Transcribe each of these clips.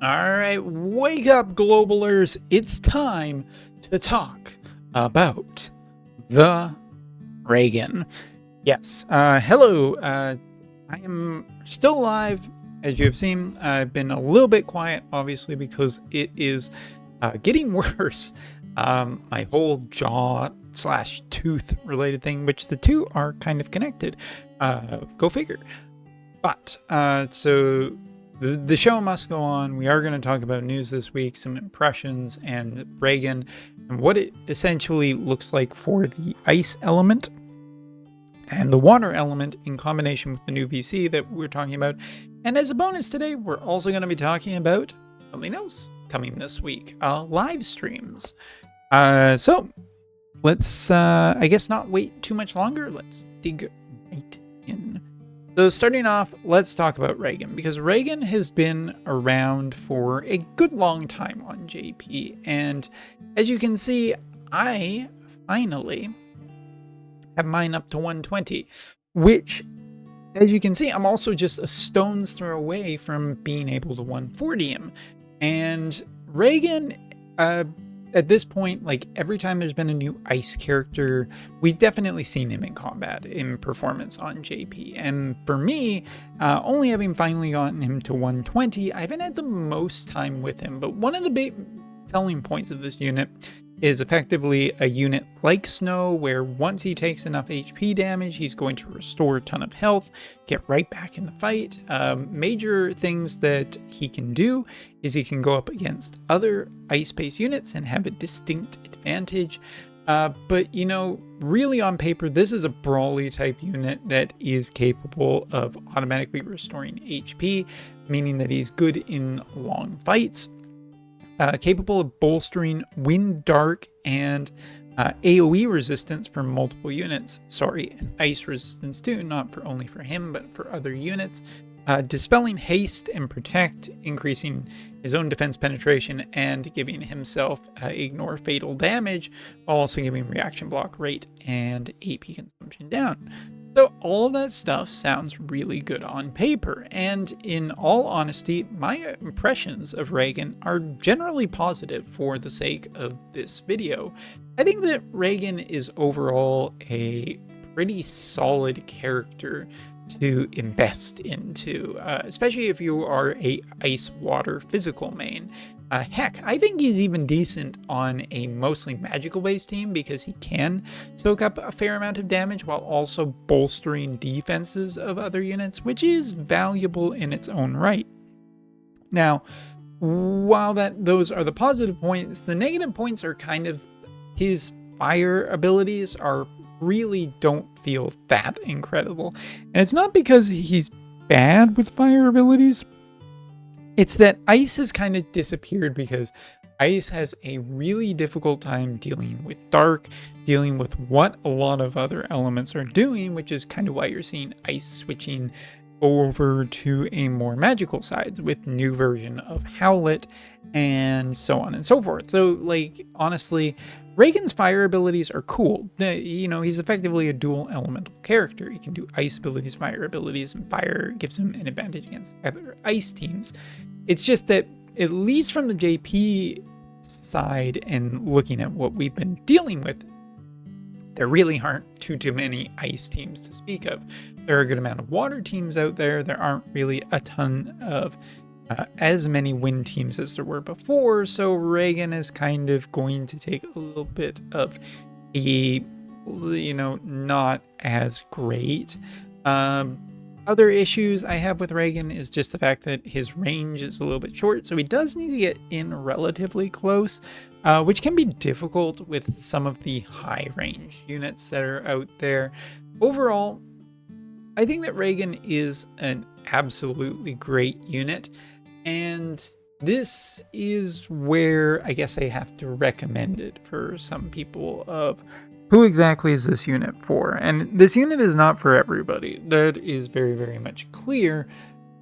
Alright, wake up, globalers! It's time to talk about the Raegen. Yes, hello, I am still alive, as you have seen. I've been a little bit quiet, obviously, because it is getting worse. My whole jaw slash tooth related thing, which the two are kind of connected. Go figure. But, so the show must go on. We are going to talk about news this week, some impressions, and Raegen, and what it essentially looks like for the ice element and the water element in combination with the new VC that we're talking about. And as a bonus today, we're also going to be talking about something else coming this week, live streams. So let's, I guess, not wait too much longer. Let's dig right in. So starting off, let's talk about Raegen, because Raegen has been around for a good long time on JP, and as you can see, I finally have mine up to 120, which, as you can see, I'm also just a stone's throw away from being able to 140 him. And Raegen, at this point, like every time there's been a new ice character, we've definitely seen him in combat, in performance on JP. And for me, only having finally gotten him to 120, I haven't had the most time with him. But one of the big selling points of this unit is effectively a unit like Snow, where once he takes enough HP damage, he's going to restore a ton of health, get right back in the fight. Major things that he can do is he can go up against other ice-based units and have a distinct advantage. But, you know, really on paper, this is a brawly type unit that is capable of automatically restoring HP, meaning that he's good in long fights. Capable of bolstering Wind Dark and AoE resistance for multiple units. Sorry, and ice resistance too, not for only for him, but for other units. Dispelling haste and protect, increasing his own defense penetration and giving himself ignore fatal damage, while also giving reaction block rate and AP consumption down. So all of that stuff sounds really good on paper, and in all honesty, my impressions of Raegen are generally positive for the sake of this video. I think that Raegen is overall a pretty solid character to invest into, especially if you are a ice water physical main. Heck, I think he's even decent on a mostly magical based team, because he can soak up a fair amount of damage while also bolstering defenses of other units, which is valuable in its own right. Now, while those are the positive points, the negative points are kind of his fire abilities really don't feel that incredible. And it's not because he's bad with fire abilities. It's that ice has kind of disappeared, because ice has a really difficult time dealing with dark, dealing with what a lot of other elements are doing, which is kind of why you're seeing ice switching over to a more magical side with new version of Howlet and so on and so forth. So, like, honestly, Raegen's fire abilities are cool. You know, he's effectively a dual elemental character. He can do ice abilities, fire abilities, and fire gives him an advantage against other ice teams. It's just that, at least from the JP side and looking at what we've been dealing with, there really aren't too many ice teams to speak of. There are a good amount of water teams out there. There aren't really a ton of as many wind teams as there were before, so Raegen is kind of going to take a little bit of a, you know, not as great. Other issues I have with Raegen is just the fact that his range is a little bit short, so he does need to get in relatively close, which can be difficult with some of the high range units that are out there. Overall, I think that Raegen is an absolutely great unit, and this is where I guess I have to recommend it for some people of who exactly is this unit for. And this unit is not for everybody. That is very, very much clear.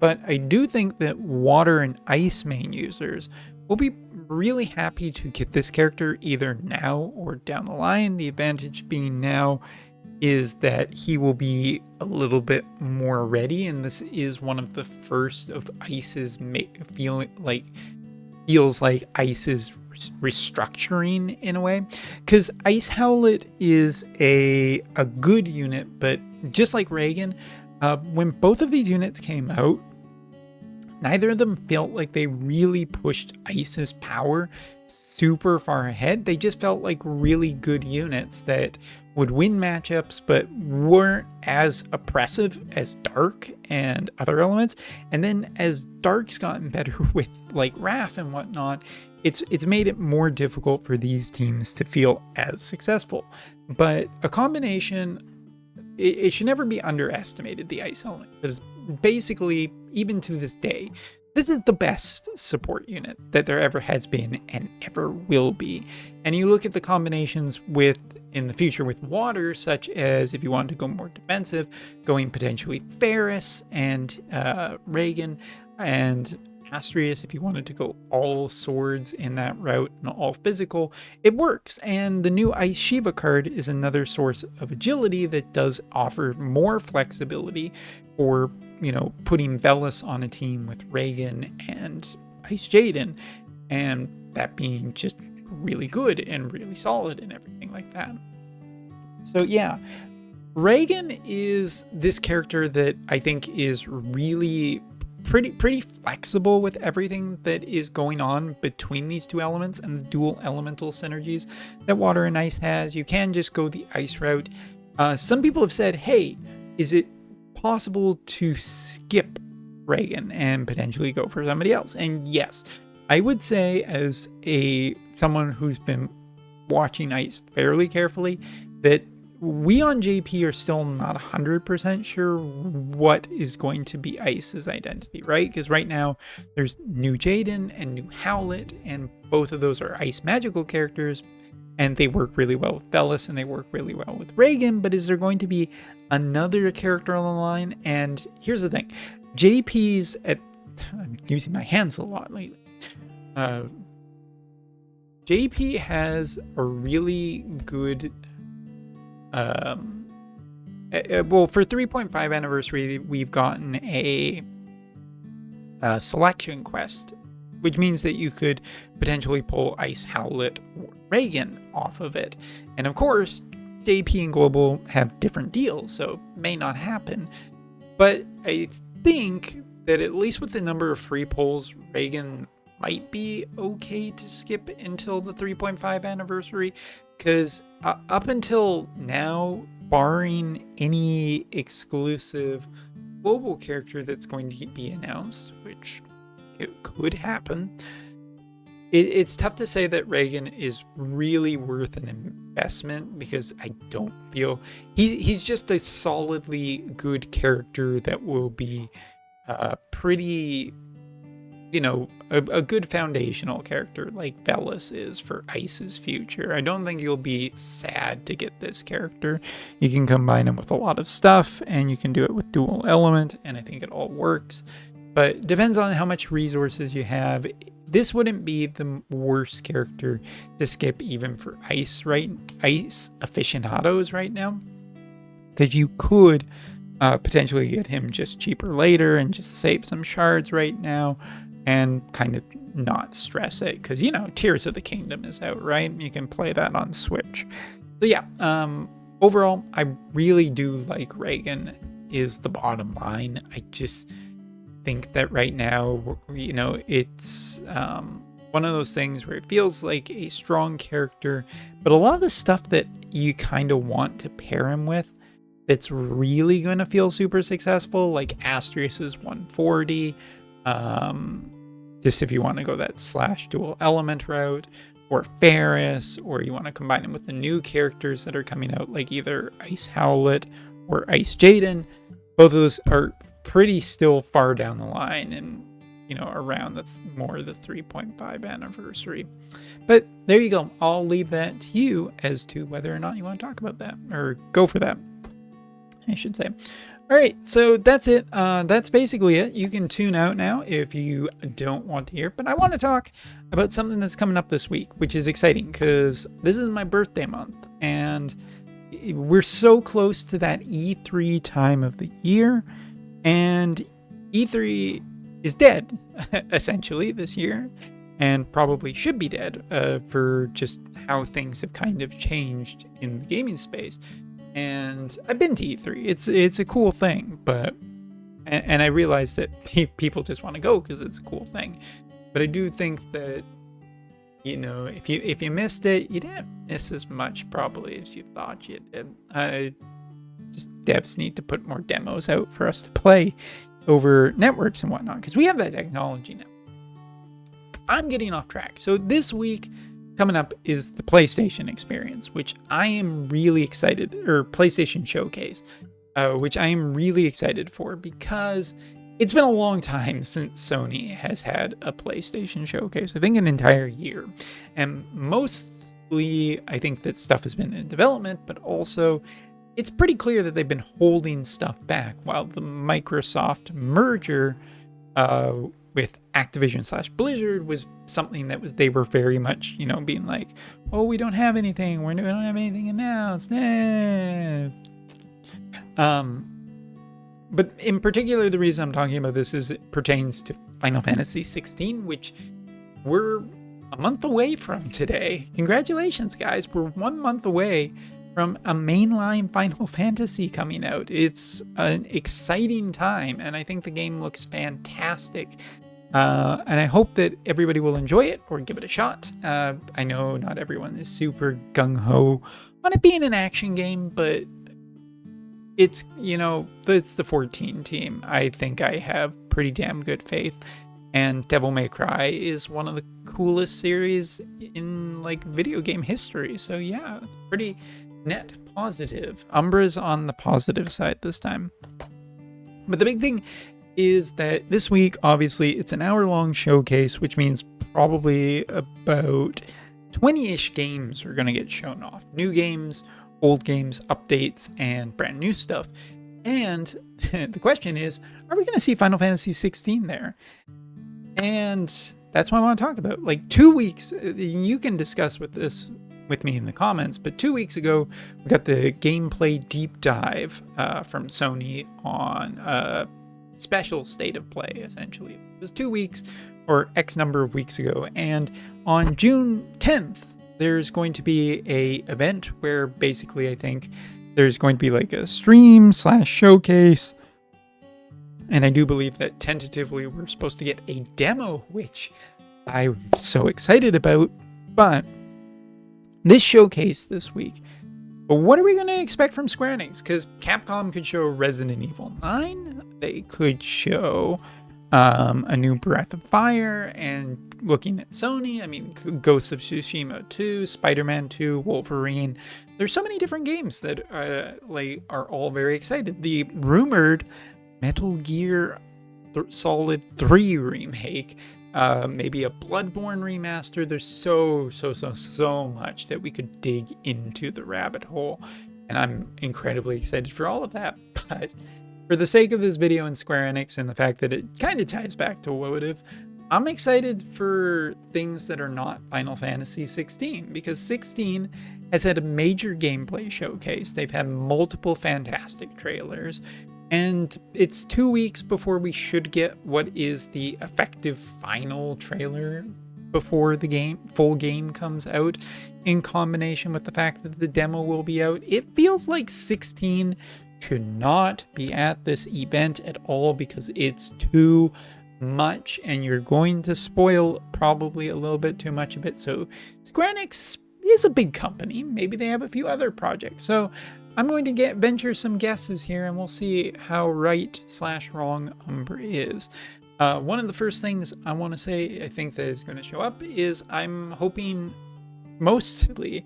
But I do think that water and ice main users will be really happy to get this character either now or down the line. The advantage being now is that he will be a little bit more ready, and this is one of the first of Ice's feels like Ice is restructuring in a way, because Ice Howlet is a good unit, but just like Raegen, when both of these units came out, neither of them felt like they really pushed Ice's power super far ahead. They just felt like really good units that would win matchups, but weren't as oppressive as Dark and other elements. And then as Dark's gotten better with like Wrath and whatnot, it's made it more difficult for these teams to feel as successful. But a combination, it should never be underestimated, the Ice element, because basically, even to this day, this is the best support unit that there ever has been and ever will be. And you look at the combinations in the future with water, such as if you want to go more defensive, going potentially Ferris and Raegen and Astrius, if you wanted to go all swords in that route and all physical, it works. And the new Ice Shiva card is another source of agility that does offer more flexibility for, putting Velis on a team with Raegen and Ice Jaden, and that being just really good and really solid and everything like that. So yeah, Raegen is this character that I think is really pretty flexible with everything that is going on between these two elements and the dual elemental synergies that water and ice has. You can just go the ice route. Some people have said, hey, is it possible to skip Raegen and potentially go for somebody else? And yes, I would say, as someone who's been watching Ice fairly carefully, that we on JP are still not 100% sure what is going to be Ice's identity, right? Because right now there's new Jaden and new Howlet, and both of those are Ice magical characters, and they work really well with Velis and they work really well with Raegen. But is there going to be another character on the line? And here's the thing, I'm using my hands a lot lately. JP has a really good well, for 3.5 anniversary, we've gotten a selection quest, which means that you could potentially pull Ice Howlet or Raegen off of it. And of course, JP and Global have different deals, so it may not happen. But I think that at least with the number of free pulls, Raegen might be okay to skip until the 3.5 anniversary, because up until now, barring any exclusive global character that's going to be announced, which it could happen, it's tough to say that Raegen is really worth an investment, because I don't feel he's just a solidly good character that will be pretty, a good foundational character like Velis is for Ice's future. I don't think you'll be sad to get this character. You can combine him with a lot of stuff, and you can do it with dual element, and I think it all works. But it depends on how much resources you have. This wouldn't be the worst character to skip even for Ice aficionados right now, because you could potentially get him just cheaper later and just save some shards right now and kind of not stress it, because Tears of the Kingdom is out, right? You can play that on Switch. So yeah, overall, I really do like Raegen is the bottom line. I just think that right now, it's one of those things where it feels like a strong character, but a lot of the stuff that you kind of want to pair him with that's really going to feel super successful, like Astrius's 140, just if you want to go that / dual element route, or Ferris, or you want to combine them with the new characters that are coming out, like either Ice Howlet or Ice Jaden. Both of those are pretty still far down the line, and around the 3.5 anniversary. But there you go. I'll leave that to you as to whether or not you want to talk about that, or go for that, I should say. All right, so that's it. That's basically it. You can tune out now if you don't want to hear. But I want to talk about something that's coming up this week, which is exciting because this is my birthday month. And we're so close to that E3 time of the year, and E3 is dead, essentially, this year, and probably should be dead for just how things have kind of changed in the gaming space. And I've been to E3. It's a cool thing, but and I realize that people just want to go because it's a cool thing. But I do think that, you know, if you missed it, you didn't miss as much probably as you thought you did. Just devs need to put more demos out for us to play over networks and whatnot, because we have that technology now. I'm getting off track. So this week coming up is the PlayStation Experience, which I am really excited, or PlayStation Showcase, which I am really excited for, because it's been a long time since Sony has had a PlayStation Showcase. I think an entire year. And mostly, I think that stuff has been in development, but also it's pretty clear that they've been holding stuff back while the Microsoft merger with Activision/Blizzard was something that they were very much, you know, being like, oh, we don't have anything. We don't have anything announced. But in particular, the reason I'm talking about this is it pertains to Final Fantasy 16, which we're a month away from today. Congratulations, guys. We're 1 month away from a mainline Final Fantasy coming out. It's an exciting time, and I think the game looks fantastic. And I hope that everybody will enjoy it or give it a shot. I know not everyone is super gung-ho on it being an action game, but it's, you know, it's the 14 team. I think I have pretty damn good faith. And Devil May Cry is one of the coolest series in, like, video game history. So yeah, pretty net positive. Umbra's on the positive side this time. But the big thing is that this week, obviously, it's an hour-long showcase, which means probably about 20-ish games are going to get shown off. New games, old games, updates, and brand new stuff. And the question is, are we going to see Final Fantasy 16 there? And that's what I want to talk about. Like 2 weeks, you can discuss with me in the comments, but 2 weeks ago, we got the gameplay deep dive from Sony on a special state of play, essentially. It was 2 weeks or X number of weeks ago. And on June 10th, there's going to be a event where basically I think there's going to be like a stream/showcase. And I do believe that tentatively we're supposed to get a demo, which I'm so excited about. But this showcase this week, but what are we going to expect from Square-Enix? Because Capcom could show Resident Evil 9. They could show a new Breath of Fire. And looking at Sony, I mean, Ghost of Tsushima 2, Spider-Man 2, Wolverine. There's so many different games that are all very excited. The rumored Metal Gear Solid 3 remake, maybe a Bloodborne remaster. There's so much that we could dig into the rabbit hole, and I'm incredibly excited for all of that. But for the sake of this video and Square-Enix and the fact that it kind of ties back to Wotv, I'm excited for things that are not Final Fantasy 16, because 16 has had a major gameplay showcase. They've had multiple fantastic trailers, and it's 2 weeks before we should get what is the effective final trailer before the full game comes out, in combination with the fact that the demo will be out. It feels like 16 should not be at this event at all, because it's too much and you're going to spoil probably a little bit too much of it. So Square-Enix is a big company. Maybe they have a few other projects. So I'm going to venture some guesses here, and we'll see how right/wrong Umbra is. One of the first things I want to say I think that is going to show up is I'm hoping mostly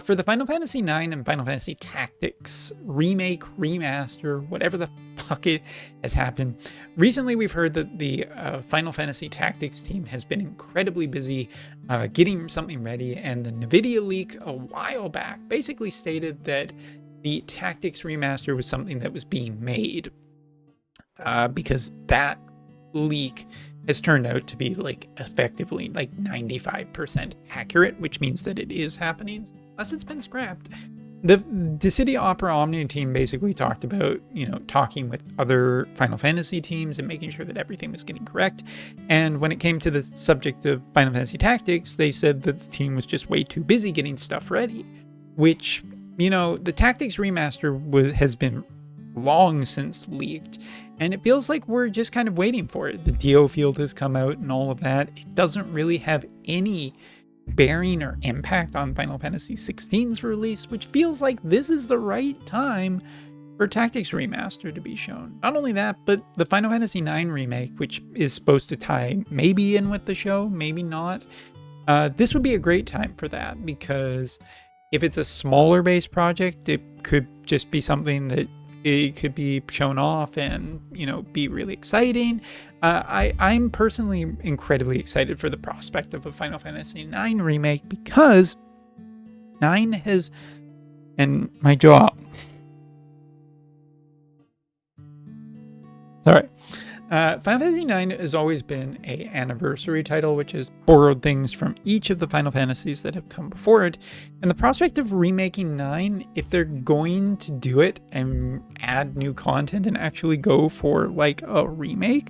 for the Final Fantasy 9 and Final Fantasy Tactics remake, remaster, whatever the fuck it has happened. Recently, we've heard that the Final Fantasy Tactics team has been incredibly busy getting something ready, and the NVIDIA leak a while back basically stated that the Tactics remaster was something that was being made, because that leak has turned out to be like effectively like 95% accurate, which means that it is happening, unless it's been scrapped. the City Opera Omnia team basically talked about, talking with other Final Fantasy teams and making sure that everything was getting correct. And when it came to the subject of Final Fantasy Tactics, they said that the team was just way too busy getting stuff ready, which, the Tactics remaster has been long since leaked, and it feels like we're just kind of waiting for it. The DO field has come out and all of that. It doesn't really have any bearing or impact on Final Fantasy XVI's release, which feels like this is the right time for Tactics Remaster to be shown. Not only that, but the Final Fantasy IX remake, which is supposed to tie maybe in with the show, maybe not. This would be a great time for that, because if it's a smaller base project, it could just be something that it could be shown off and, be really exciting. I'm personally incredibly excited for the prospect of a Final Fantasy IX remake, because 9 has, and my jaw, sorry. Final Fantasy IX has always been an anniversary title, which has borrowed things from each of the Final Fantasies that have come before it. And the prospect of remaking 9, if they're going to do it and add new content and actually go for like a remake,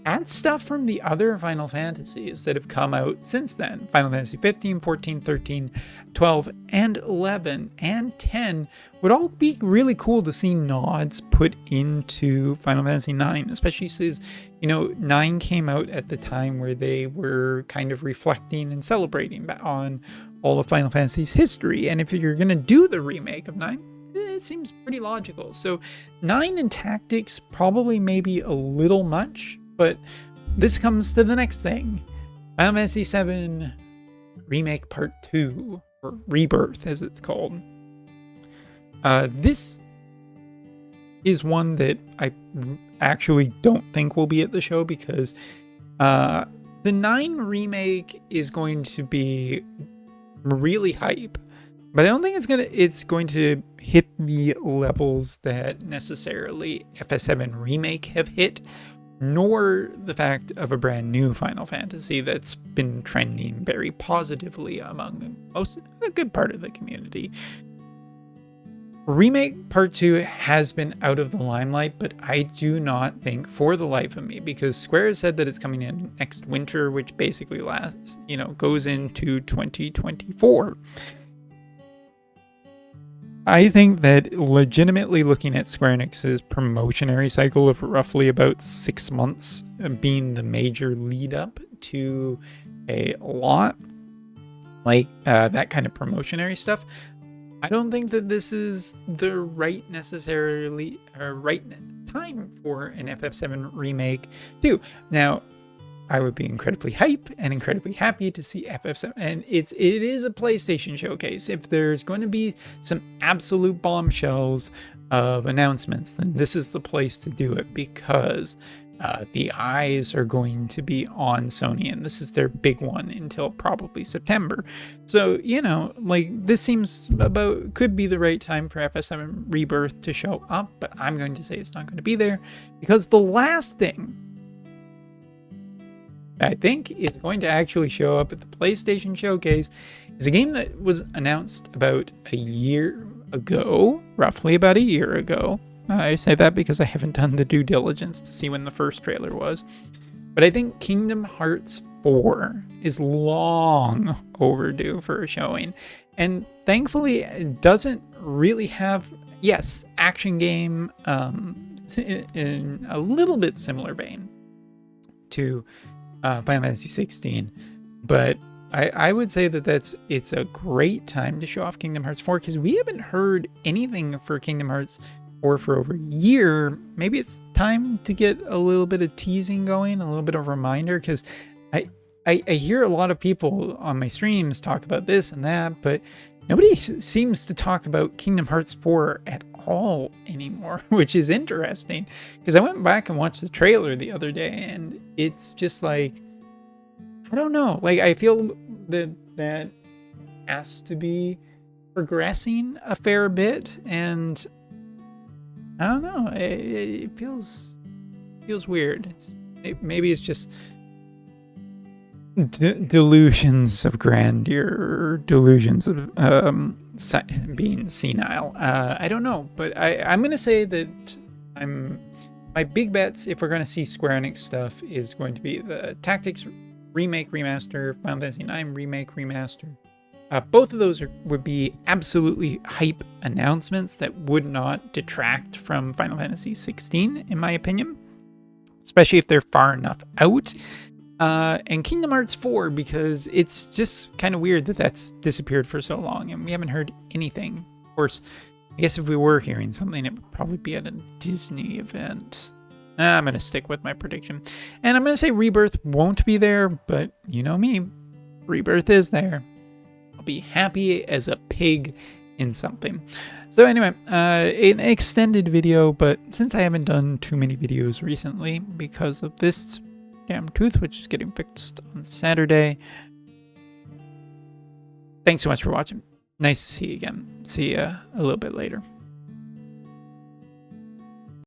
add stuff from the other Final Fantasies that have come out since then. Final Fantasy 15, 14, 13, 12, and 11, and 10 would all be really cool to see nods put into Final Fantasy 9, especially since, 9 came out at the time where they were kind of reflecting and celebrating on all of Final Fantasy's history. And if you're going to do the remake of 9, it seems pretty logical. So 9 and Tactics probably maybe a little much. But this comes to the next thing. Final Fantasy VII Remake Part 2, or Rebirth as it's called. This is one that I actually don't think will be at the show, because the 9 remake is going to be really hype. But I don't think it's going to hit the levels that necessarily FF7 Remake have hit, nor the fact of a brand new Final Fantasy that's been trending very positively among a good part of the community. Remake Part 2 has been out of the limelight, but I do not think for the life of me, because Square has said that it's coming in next winter, which basically goes into 2024. I think that legitimately looking at Square-Enix's promotionary cycle of roughly about 6 months being the major lead up to a lot like that kind of promotionary stuff, I don't think that this is the right time for an FF7 remake too. Now, I would be incredibly hype and incredibly happy to see FF7, and it is a PlayStation showcase. If there's going to be some absolute bombshells of announcements, then this is the place to do it, because the eyes are going to be on Sony, and this is their big one until probably September. So, this seems could be the right time for FF7 Rebirth to show up, but I'm going to say it's not going to be there, because the last thing I think is going to actually show up at the PlayStation Showcase is a game that was announced about a year ago, roughly about a year ago. I say that because I haven't done the due diligence to see when the first trailer was. But I think Kingdom Hearts 4 is long overdue for a showing. And thankfully, it doesn't really have, yes, action game in a little bit similar vein to Final Fantasy 16, but I would say that it's a great time to show off Kingdom Hearts 4, because we haven't heard anything for Kingdom Hearts 4 for over a year. Maybe it's time to get a little bit of teasing going, a little bit of reminder, because I hear a lot of people on my streams talk about this and that, but nobody seems to talk about Kingdom Hearts 4 at all anymore, which is interesting, because I went back and watched the trailer the other day, and it's just like, I don't know, like I feel that has to be progressing a fair bit, and I don't know, it feels weird. Maybe it's just delusions of grandeur, or delusions of being senile. I don't know, but I'm gonna say that my big bets, if we're gonna see Square Enix stuff, is going to be the Tactics remake, remaster, Final Fantasy IX remake, remaster. Both of those would be absolutely hype announcements that would not detract from Final Fantasy 16, in my opinion, especially if they're far enough out. And Kingdom Hearts 4, because it's just kind of weird that that's disappeared for so long and we haven't heard anything. Of course, I guess if we were hearing something, it would probably be at a Disney event. I'm going to stick with my prediction. And I'm going to say Rebirth won't be there, but you know me, Rebirth is there. I'll be happy as a pig in something. So anyway, an extended video, but since I haven't done too many videos recently because of this damn tooth, which is getting fixed on Saturday. Thanks so much for watching. Nice to see you again. See you a little bit later.